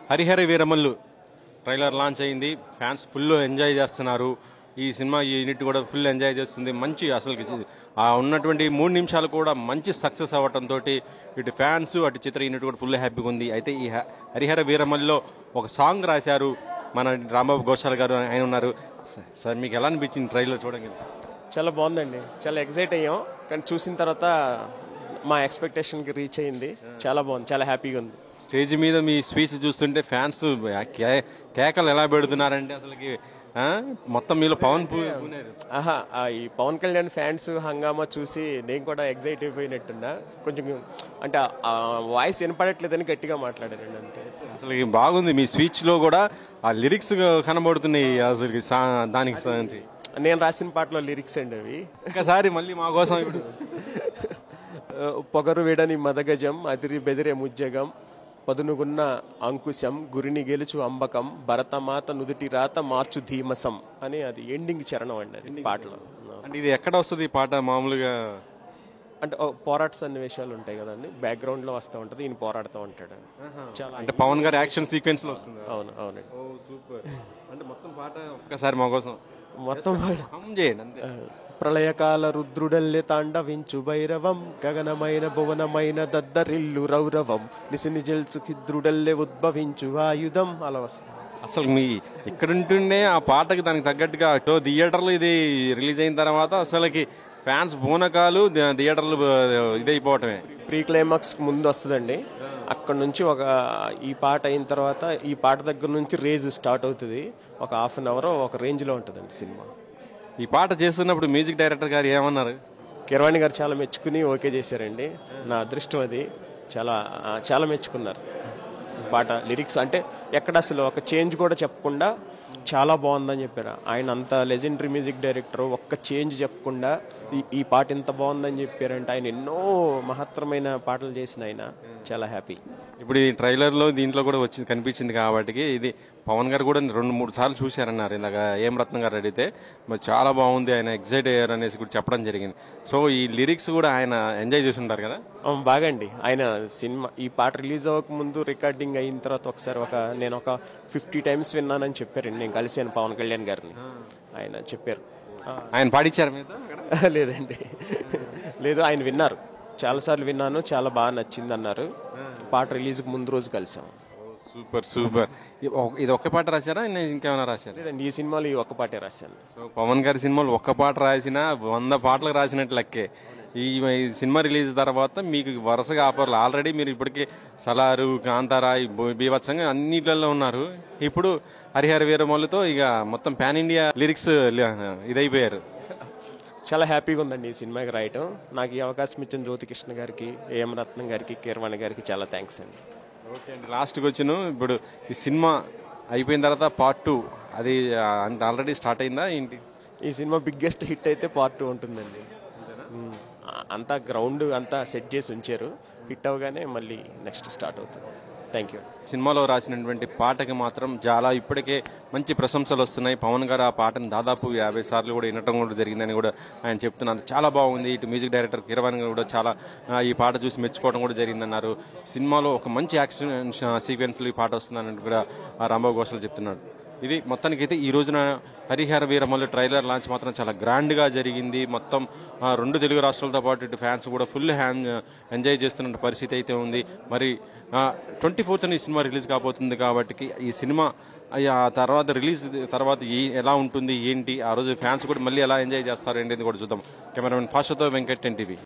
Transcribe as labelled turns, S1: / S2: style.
S1: Harihara Veeramallu trailer launch అయింది. Fans full enjoy చేస్తున్నారు. ఈ సినిమా యూనిట్ కూడా ఫుల్ ఎంజాయ్ చేస్తుంది. మంచి అసలు ఉన్నటువంటి 3 నిమిషాలు కూడా మంచి సక్సెస్ అవ్వడంతో ఇటు ఫ్యాన్స్ అటు చిత్ర యూనిట్ కూడా ఫుల్ హ్యాపీగా ఉంది. అయితే ఈ హరిహర వీరమల్లిలో ఒక సాంగ్ రాశారు మన రాంబాబు ఘోషాల్ గారు, ఆయన ఉన్నారు. సార్ మీకు ఎలా అనిపించింది ట్రైలర్ చూడండి?
S2: చాలా బాగుందండి, చాలా ఎక్సైట్ అయ్యాం. కానీ చూసిన తర్వాత మా ఎక్స్పెక్టేషన్కి రీచ్ అయింది. చాలా బాగుంది, చాలా హ్యాపీగా ఉంది.
S1: స్టేజ్ మీద మీ స్పీచ్ చూస్తుంటే ఫ్యాన్స్ కేకలు ఎలా పెడుతున్నారంటే అసలుకి మొత్తం మీలో పవన్
S2: ఈ పవన్ కళ్యాణ్ ఫ్యాన్స్ హంగామా చూసి నేను కూడా ఎగ్జైట్ అయిపోయినట్టున్నా. కొంచెం అంటే వాయిస్ వినపడట్లేదని గట్టిగా మాట్లాడారండి అంతే.
S1: అసలు బాగుంది మీ స్పీచ్ లో కూడా ఆ లిరిక్స్ కనబడుతున్నాయి. అసలు దానికి
S2: నేను రాసిన పాటలో లిరిక్స్ అండి అవి.
S1: ఒకసారి మళ్ళీ మా కోసం ఇప్పుడు
S2: పొగరు విడని మదగజం అదిరి బెదిరే ముజ్జగం పదునుగున్న అంకుశం గురిని గెలుచు అంబకం భరతమాత నుదుటి రాత మార్చు ధీమసం అని అది ఎండింగ్ చరణం అండి అది పాటలో.
S1: అంటే ఇది ఎక్కడ వస్తుంది పాట మామూలుగా?
S2: అంటే పోరాట సన్నివేశాలు ఉంటాయి కదండి, బ్యాక్గ్రౌండ్ లో వస్తూ ఉంటది, ఈయన పోరాడుతూ ఉంటాడు.
S1: చాలా అంటే పవన్ గారి యాక్షన్ సీక్వెన్స్ లో వస్తుంది.
S2: అవును అవునండి.
S1: సూపర్. అంటే మొత్తం పాట ఒక్కసారి మా కోసం
S2: మొత్తం
S1: చేయండి.
S2: ప్రళయకాల రుద్రుడల్లె తాండవించు భైరవం గగనమైన భువనమైన దద్దరిల్లు రౌరవం నిసిని జల్సు కిద్రుడల్లె ఉద్భవించు ఆయుధం అలా వస్తుంది.
S1: అసలు మీ ఇక్కడ ఉంటుండే ఆ పాటకి దానికి తగ్గట్టుగా థియేటర్లు ఇది రిలీజ్ అయిన తర్వాత అసలుకి ఫ్యాన్స్ బోనకాలు థియేటర్లు ఇదైపోవటమే.
S2: ప్రీ క్లైమాక్స్ ముందు వస్తుందండి. అక్కడ నుంచి ఈ పాట అయిన తర్వాత ఈ పాట దగ్గర నుంచి రేజ్ స్టార్ట్ అవుతుంది. ఒక హాఫ్ అన్ అవర్ ఒక రేంజ్ లో ఉంటుందండి సినిమా.
S1: ఈ పాట చేస్తున్నప్పుడు మ్యూజిక్ డైరెక్టర్ గారు ఏమన్నారు?
S2: కీరవాణి గారు చాలా మెచ్చుకుని ఓకే చేశారండి. నా అదృష్టం అది. చాలా చాలా మెచ్చుకున్నారు పాట. లిరిక్స్ అంటే ఎక్కడ అసలు ఒక చేంజ్ కూడా చెప్పకుండా చాలా బాగుందని చెప్పారు. ఆయన అంత లెజెండరీ మ్యూజిక్ డైరెక్టర్, ఒక్క చేంజ్ చెప్పకుండా ఈ పాట ఇంత బాగుందని చెప్పారంటే ఆయన ఎన్నో మహత్తరమైన పాటలు చేసిన ఆయన. చాలా హ్యాపీ.
S1: ఇప్పుడు ఈ ట్రైలర్లో దీంట్లో కూడా వచ్చి కనిపించింది కాబట్టి ఇది పవన్ గారు కూడా 2-3 సార్లు చూశారన్నారు. ఇందాక ఏం రత్నం గారు అడిగితే మరి చాలా బాగుంది, ఆయన ఎగ్జైట్ అయ్యారు అనేసి కూడా చెప్పడం జరిగింది. సో ఈ లిరిక్స్ కూడా ఆయన ఎంజాయ్ చేసి ఉంటారు కదా?
S2: బాగా అండి. ఆయన సినిమా ఈ పాట రిలీజ్ అవ్వక ముందు రికార్డింగ్ అయిన తర్వాత ఒకసారి నేను ఒక 50 టైమ్స్ విన్నానని చెప్పారండి. నేను కలిసాను పవన్ కళ్యాణ్ గారిని, ఆయన చెప్పారు.
S1: ఆయన పాడించారు మీద?
S2: లేదండి, లేదు, ఆయన విన్నారు. చాలాసార్లు విన్నాను, చాలా బాగా నచ్చింది అన్నారు. పాట రిలీజ్కి ముందు రోజు కలిసాం.
S1: Super super. ఇది ఒక్క పాట రాశారా ఇంకేమైనా రాశారు?
S2: లేదండి, ఈ సినిమాలో ఈ ఒక్క పాటే రాశాను.
S1: సో పవన్ గారి సినిమాలు ఒక్క పాట రాసినా 100 పాటలకు రాసినట్టు లెక్కే. ఈ సినిమా రిలీజ్ తర్వాత మీకు వరుసగా ఆఫర్లు. ఆల్రెడీ మీరు ఇప్పటికీ సలారు, కాంతారా, బీభత్సంగా అన్నిట్లలో ఉన్నారు. ఇప్పుడు హరిహర వీరమల్లుతో ఇక మొత్తం పాన్ ఇండియా లిరిక్స్ ఇదైపోయారు.
S2: చాలా హ్యాపీగా ఉందండి ఈ సినిమాకి రాయటం. నాకు ఈ అవకాశం ఇచ్చిన జ్యోతికృష్ణ గారికి, ఏఎం రత్నం గారికి, కీరవాణి గారికి చాలా థ్యాంక్స్ అండి.
S1: ఓకే అండి, లాస్ట్కి వచ్చాను. ఇప్పుడు ఈ సినిమా అయిపోయిన తర్వాత పార్ట్ 2 అది ఆల్రెడీ స్టార్ట్ అయిందా ఏంటి?
S2: ఈ సినిమా బిగ్గెస్ట్ హిట్ అయితే పార్ట్ 2 ఉంటుందండి. అంతా గ్రౌండ్ అంతా సెట్ చేసి ఉంచారు. హిట్ అవగానే మళ్ళీ నెక్స్ట్ స్టార్ట్ అవుతుంది. Thank you.
S1: సినిమాలో రాసినటువంటి పాటకి మాత్రం చాలా ఇప్పటికే మంచి ప్రశంసలు వస్తున్నాయి. పవన్ గారు ఆ పాటను దాదాపు 50 సార్లు కూడా వినటం కూడా జరిగిందని కూడా ఆయన చెప్తున్నారు. చాలా బాగుంది. ఇటు మ్యూజిక్ డైరెక్టర్ కీరవాణి గారు కూడా చాలా ఈ పాట చూసి మెచ్చుకోవడం కూడా జరిగిందన్నారు. సినిమాలో ఒక మంచి యాక్షన్ సీక్వెన్స్లో ఈ పాట వస్తుందని కూడా రాంబాబు ఘోషాల్ చెప్తున్నాడు. ఇది మొత్తానికైతే ఈ రోజున హరిహర వీరమల్లు ట్రైలర్ లాంచ్ మాత్రం చాలా గ్రాండ్గా జరిగింది. మొత్తం 2 తెలుగు రాష్ట్రాలతో పాటు ఇటు ఫ్యాన్స్ కూడా ఫుల్ ఎంజాయ్ చేస్తున్న పరిస్థితి అయితే ఉంది. మరి 24th ఈ సినిమా రిలీజ్ కాబోతుంది కాబట్టి ఈ సినిమా ఆ తర్వాత రిలీజ్ తర్వాత ఎలా ఉంటుంది ఏంటి, ఆ రోజు ఫ్యాన్స్ కూడా మళ్ళీ ఎలా ఎంజాయ్ చేస్తారు ఏంటి కూడా చూద్దాం. కెమెరామెన్ ఫాస్ట్తో వెంకట్, NTV.